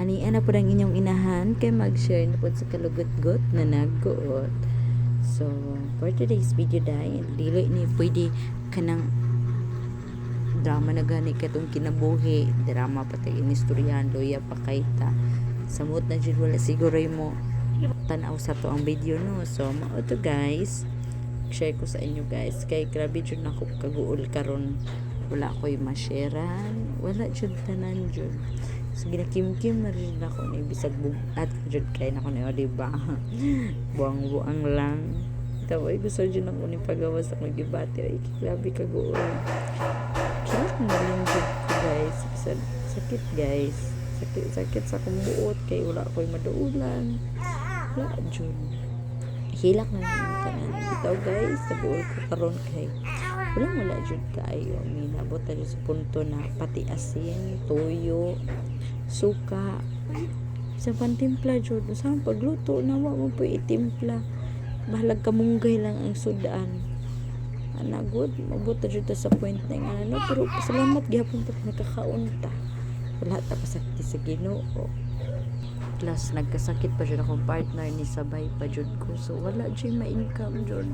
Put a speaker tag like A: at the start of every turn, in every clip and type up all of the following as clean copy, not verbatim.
A: Ani ana po ang inyong inahan kay mag-share na po sa kalugot-got na nagguot. So, for today's video dahil dili ni pwede kanang drama na gani katong kinabuhi, drama pa tayo inistoryahan, loya pa kay ta. Samot na jud wala siguro mo tanaw sa to ang video no. So, mao to guys. Share ko sa inyo guys kay grabe jud nako kaguol karon. Wala ko'y masharean, wala jud tanan jud. So ginakimkim na rin ako na bisag bugat jud kay nako na diba. Buang-buang lang. Taway gusto jud nako ni pagawa sa akong gibati ay grabe kaguol. Kilak na lang jud ko guys. Sakit guys. Sakit sa akong buot kay wala ko'y maduulan. Wala jud. Hilak na lang tanan. Bitaw guys, nabuol ko karon kay wala jud kaayo minabot ta sa punto na pati asin, toyo, suka sa pantimpla jud sa pagluto nawa mo po itimpla bahalag kamunggay lang ang sudaan ana good mabot ta jud sa point na nga no pero salamat gyapon ta nakakaon ta wala ta pasakit sa Ginoo plus nagkasakit pa jud akong partner ni sabay pa jud ko so wala jud ma-income jud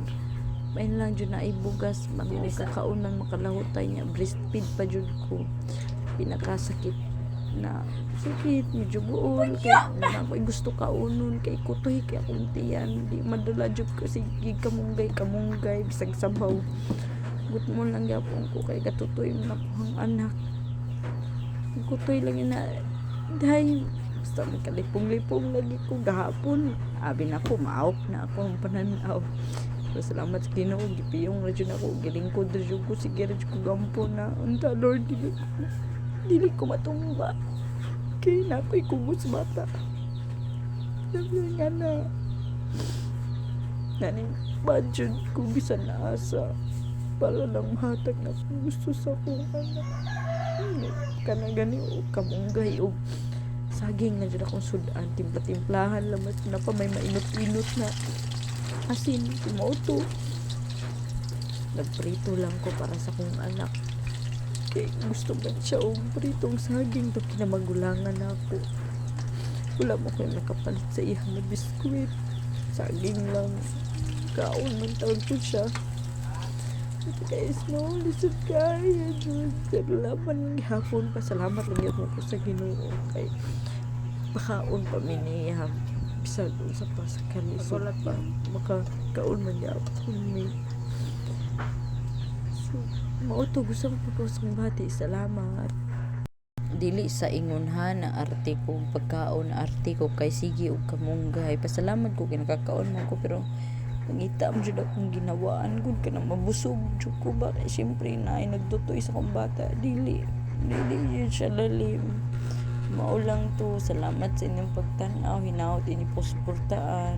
A: main lang jud na ibugas magkakaon nang makalahutay niya breastfeed pa jud ko pinakasakit na sakit medyo buol kay na ako gusto kaunon kay kutoy kay akong tiyan di madala jud ko sige kamunggay bisag sabaw gut mo lang gyapon ko kay katutoy man ako ang anak kutoy lang na dahil basta kalipong-lipong lagi ko gahapon abi na ko maawp na ako ang pananaw. So, salamat sa Ginoo gipiyong ra jud ako gilingkod ra jud ko sige ra jud ko gampo na unta Lord dili ko matumba kay nakoy kubos bata sabi nga na naning budget ko bisan na asa para lang mahatag na gusto sa akong anak kana gani o kamunggay o saging na jud akong sudan timpla-timplahan lamas na pa may mainot-inot na asin timoto nagprito lang ko para sa kong anak kay gusto man siya og pritong saging to kinamagulangan ako wala mo kayo nakapalit sa iyang na biskwit saging lang kaon man taon ko siya ito guys no lisod kaya Diyos pero laban hapon pasalamat lang ako sa Ginoo kay pakaon pa miniyam bisa doon sa pasakali so pa makakaon man niya ako may so mauto gusto ko pagkawasang bati salamat dili sa ingunhan na arte ko pagkaon na arte ko kay sige og kamunggay pasalamat ko kay nakakaon mo ko pero pangita mo jud akong ginawaan gud ka na mabusog jud ko ba kay syempre na ay nagtutoy sa akong bata dili yun siya lalim maulang to salamat sa inyong pagtanaw hinaot ini posportaan